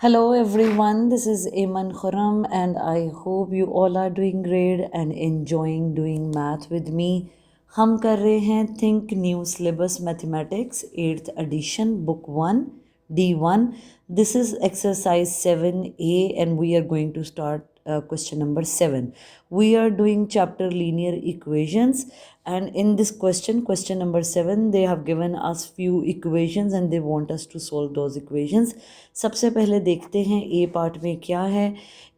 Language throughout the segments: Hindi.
Hello everyone, this is Iman Khurram and I hope you all are doing great and enjoying doing math with me. हम कर रहे हैं think new syllabus mathematics 8th edition book 1 D1. This is exercise 7A and we are going to start question number 7. We are doing chapter linear equations, and in this question number 7, they have given us few equations and they want us to solve those equations. सबसे पहले देखते हैं ए पार्ट में क्या है.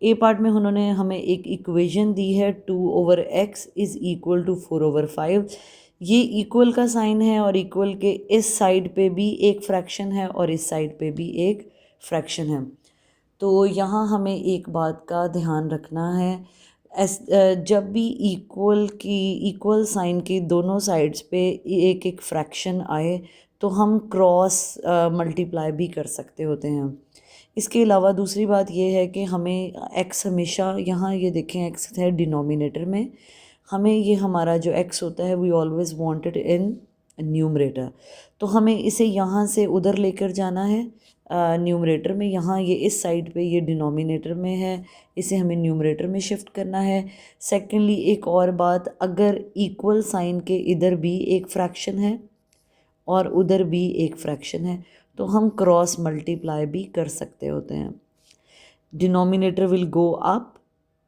ए पार्ट में उन्होंने हमें एक इक्वेशन दी है 2/x इज़ इक्वल टू 4/5. ये इक्वल का साइन है और इक्वल के इस साइड पे भी एक फ्रैक्शन है और इस साइड पे भी एक फ्रैक्शन है. तो यहाँ हमें एक बात का ध्यान रखना है. जब भी इक्वल साइन की दोनों साइड्स पे एक एक फ्रैक्शन आए तो हम क्रॉस मल्टीप्लाई भी कर सकते होते हैं. इसके अलावा दूसरी बात ये है कि हमें x हमेशा, यहाँ ये देखें x है डिनोमिनेटर में, हमें ये हमारा जो x होता है we always wanted in numerator. तो हमें इसे यहाँ से उधर लेकर जाना है न्यूमरेटर में. यहाँ ये इस साइड पे ये डिनोमिनेटर में है, इसे हमें न्यूमरेटर में शिफ्ट करना है. सेकेंडली एक और बात, अगर इक्वल साइन के इधर भी एक फ्रैक्शन है और उधर भी एक फ्रैक्शन है तो हम क्रॉस मल्टीप्लाई भी कर सकते होते हैं. Denominator will go up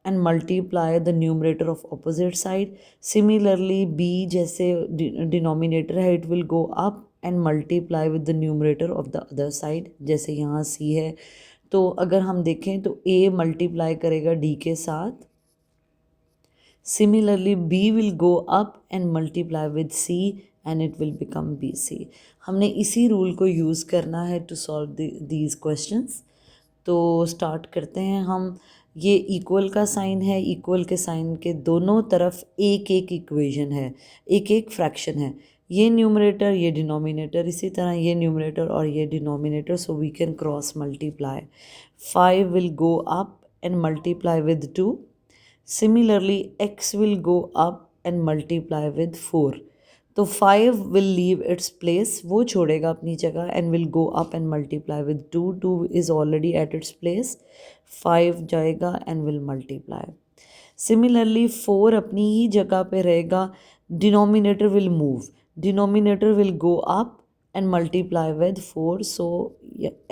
and multiply the numerator of opposite side. Similarly b जैसे denominator है it will go up and multiply with the numerator of the other side. जैसे यहाँ c है तो अगर हम देखें तो a मल्टीप्लाई करेगा d के साथ. Similarly b will go up and multiply with c and it will become bc. हमने इसी रूल को यूज़ करना है to solve these questions. तो स्टार्ट करते हैं हम. ये इक्वल का साइन है, इक्वल के साइन के दोनों तरफ एक एक इक्वेशन है, एक एक फ्रैक्शन है. ये न्यूमरेटर, ये डिनोमिनेटर, इसी तरह ये न्यूमरेटर और ये denominator. So we can cross multiply. 5 will go up and multiply with 2. Similarly x will go up and multiply with 4. तो 5 विल लीव इट्स प्लेस, वो छोड़ेगा अपनी जगह, and will go up and multiply with 2. 2 is already at its place. 5 जाएगा एंड विल मल्टीप्लाई. सिमिलरली 4 अपनी ही जगह पे रहेगा. Denominator will move, denominator will go up and multiply with 4. So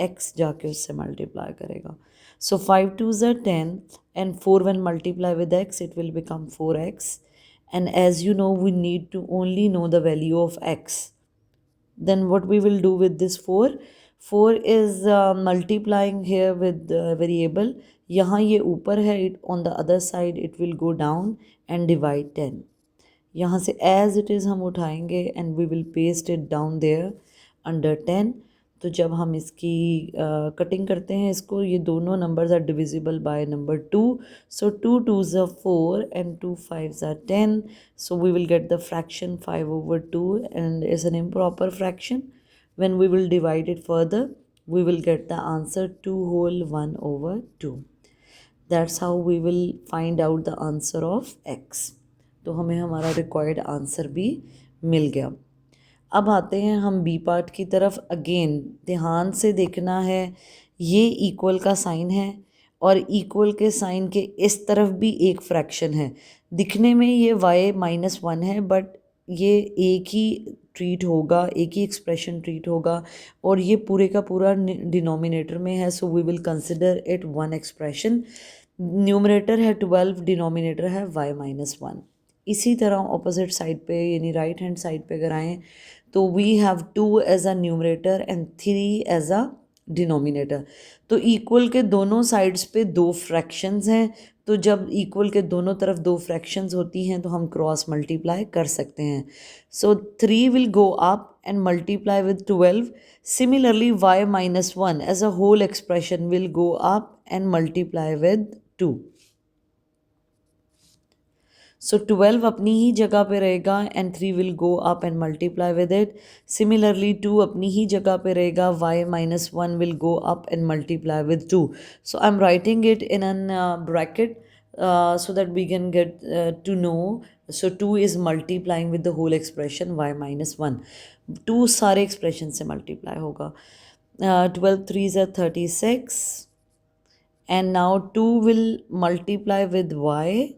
x जाके उससे मल्टीप्लाई करेगा. सो 5 2s are 10 and 4 when multiply with x it will become 4x. And as you know we need to only know the value of x. Then what we will do with this 4 is multiplying here with the variable. यहाँ ये ऊपर है, on the other side it will go down and divide 10. यहाँ से as it is हम उठाएंगे and we will paste it down there under 10. तो जब हम इसकी कटिंग करते हैं इसको, ये दोनों numbers are divisible by number 2. So 2 2s are 4 and 2 5s are 10. So we will get the fraction 5/2 and is an improper fraction. When we will divide it further, we will get the answer 2 whole 1/2. That's how we will find out the answer of x. तो हमें हमारा रिक्वायर्ड आंसर भी मिल गया. अब आते हैं हम बी पार्ट की तरफ. अगेन ध्यान से देखना है, ये इक्वल का साइन है और इक्वल के साइन के इस तरफ भी एक फ्रैक्शन है. दिखने में ये y-1 है बट ये एक ही ट्रीट होगा, एक ही एक्सप्रेशन ट्रीट होगा और ये पूरे का पूरा डिनोमिनेटर में है. So we will consider it one expression. Numerator है 12, डिनोमिनेटर है y-1. इसी तरह ऑपोजिट साइड पे यानी राइट हैंड साइड पे अगर आएँ तो we have 2 as a numerator and 3 as a denominator. तो इक्वल के दोनों साइड्स पे दो फ्रैक्शंस हैं. तो जब इक्वल के दोनों तरफ दो फ्रैक्शंस होती हैं तो हम क्रॉस मल्टीप्लाई कर सकते हैं. So 3 will go up and multiply with 12. Similarly y-1 as a whole expression will go up and multiply with 2. So 12 अपनी ही जगह पे रहेगा and 3 will go up and multiply with it. Similarly 2 अपनी ही जगह पे रहेगा, y-1 will go up and multiply with 2. So I am writing it in an bracket so that we can get to know. So 2 is multiplying with the whole expression y-1. 2 सारे expression से multiply होगा. 12 3s are 36 and now 2 will multiply with y,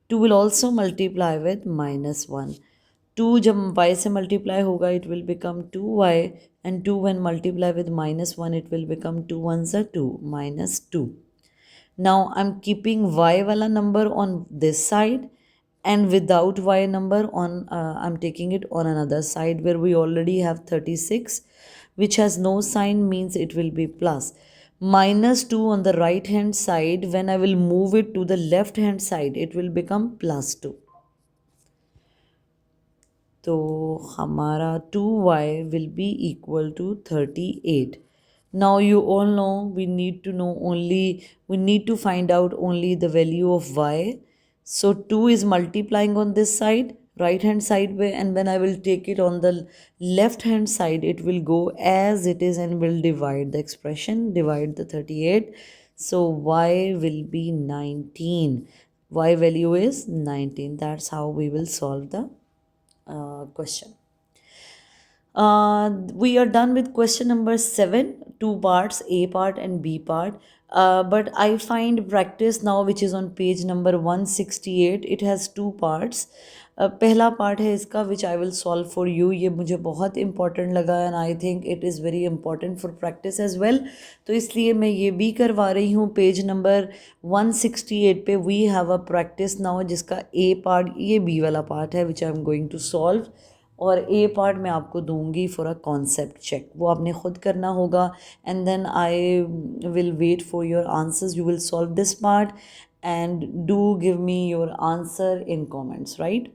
2 will also multiply with -1. 2 जब y से multiply होगा it will become 2y, and 2 when multiply with -1 it will become 2 ones are 2, -2. Now I'm keeping y wala number on this side, and without y number on I'm taking it on another side where we already have 36, which has no sign, means it will be plus. -2 on the right hand side, when I will move it to the left hand side it will become +2. तो हमारा 2y will be equal to 38. Now you all know we need to find out only the value of y. So 2 is multiplying on this side, right hand side way, and when I will take it on the left hand side it will go as it is and will divide the expression, divide the 38. So y will be 19. Y value is 19. That's how we will solve the question. We are done with question number 7, two parts, A part and B part. But I find practice now, which is on page number 168. It has two parts. पहला पार्ट है इसका which I will solve for you. ये मुझे बहुत इंपॉर्टेंट लगा and I think it is very important for practice as well. तो इसलिए मैं ये भी करवा रही हूँ. पेज नंबर 168 पे we have a practice now, जिसका ए पार्ट ये बी वाला पार्ट है which I am going to solve, और ए पार्ट मैं आपको दूंगी फॉर अ कॉन्सेप्ट चेक. वो आपने खुद करना होगा and then I will wait for your answers. You will solve this part and do give me your answer in comments, right.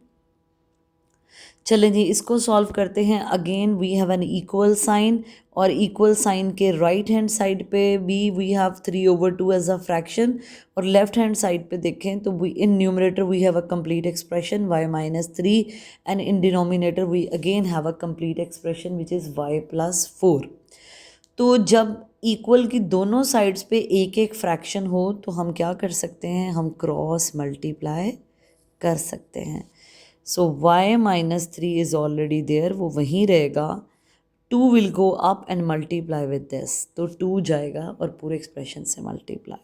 चलें जी, इसको सॉल्व करते हैं. Again we have an equal sign, और इक्वल साइन के राइट हैंड साइड पे भी we have 3/2 as a fraction, और लेफ्ट हैंड साइड पे देखें तो we in numerator we have a complete expression y-3, and in denominator we again have a complete expression which is y+4. तो जब इक्वल की दोनों साइड्स पे एक एक फ्रैक्शन हो तो हम क्या कर सकते हैं, हम क्रॉस मल्टीप्लाई कर सकते हैं. सो y-3 इज़ ऑलरेडी देयर, वो वहीं रहेगा. 2 will go up and multiply with this, तो 2 जाएगा और पूरे एक्सप्रेशन से मल्टीप्लाई.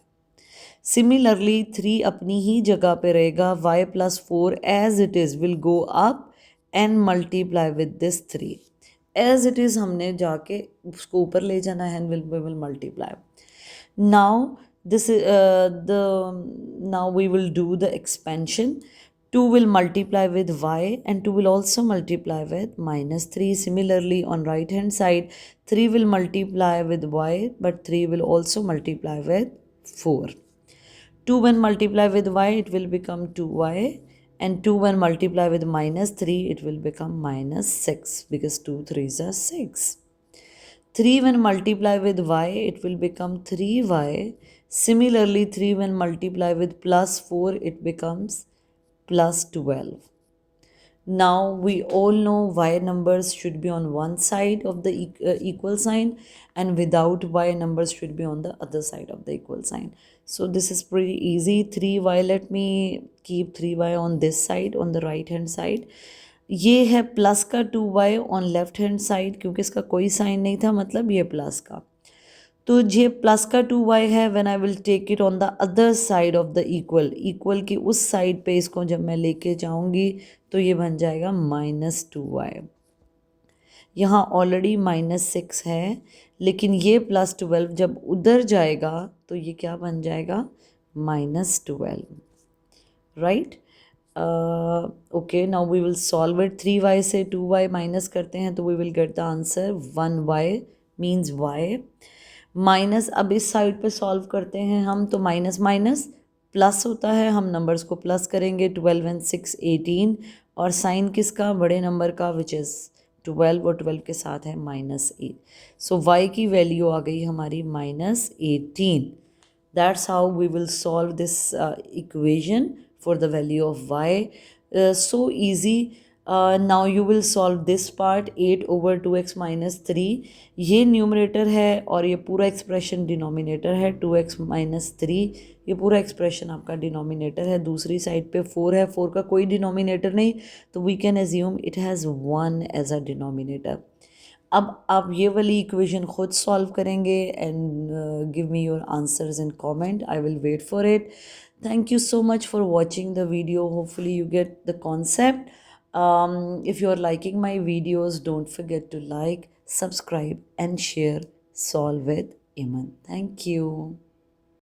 सिमिलरली 3 अपनी ही जगह पे रहेगा. y+4 as it is will go up and multiply with this 3. As it is हमने जाके उसको ऊपर ले जाना है, we will multiply. Now this now we will do the expansion. 2 will multiply with y and 2 will also multiply with -3. Similarly on right hand side 3 will multiply with y, but 3 will also multiply with 4. 2 when multiply with y it will become 2y, and 2 when multiply with -3 it will become -6, because 2 3s are 6. 3 when multiply with y it will become 3y. Similarly 3 when multiply with +4 it becomes +12. Now we all know y numbers should be on one side of the equal sign, and without y numbers should be on the other side of the equal sign. So this is pretty easy. 3y, let me keep 3y on this side, on the right hand side. ये है प्लस का 2y on left hand side, क्योंकि इसका कोई साइन नहीं था, मतलब ये प्लस का. तो ये प्लस का 2y है. When I will take it on the other side of the equal, equal की उस साइड पे इसको जब मैं लेके जाऊंगी तो ये बन जाएगा -2y. यहाँ ऑलरेडी -6 है, लेकिन ये +12 जब उधर जाएगा तो ये क्या बन जाएगा, -12, right. Okay, now we will solve it. 3y से 2y माइनस करते हैं तो we will get the answer 1y, means y. Minus अब इस साइड पे सॉल्व करते हैं हम, तो माइनस माइनस प्लस होता है, हम नंबर्स को प्लस करेंगे. 12 and 6 18, और साइन किसका, बड़े नंबर का, विच इज़ 12, और 12 के साथ है -8. सो y की वैल्यू आ गई हमारी -18. That's how we will solve this equation for the value of y. So easy. Now you will solve this part. 8/2x - 3 ये न्यूमरेटर है, और ये पूरा एक्सप्रेशन डिनोमिनेटर है. 2x - 3 ये पूरा एक्सप्रेशन आपका डिनोमिनेटर है. दूसरी साइड पे 4 है, 4 का कोई डिनोमिनेटर नहीं, तो we can assume it has 1 as a denominator. अब आप ये वाली इक्वेशन खुद सॉल्व करेंगे and give me your answers in comment. I will wait for it. Thank you so much for watching the video. Hopefully you get the concept. If you are liking my videos, don't forget to like, subscribe and share. Solve with Iman. Thank you.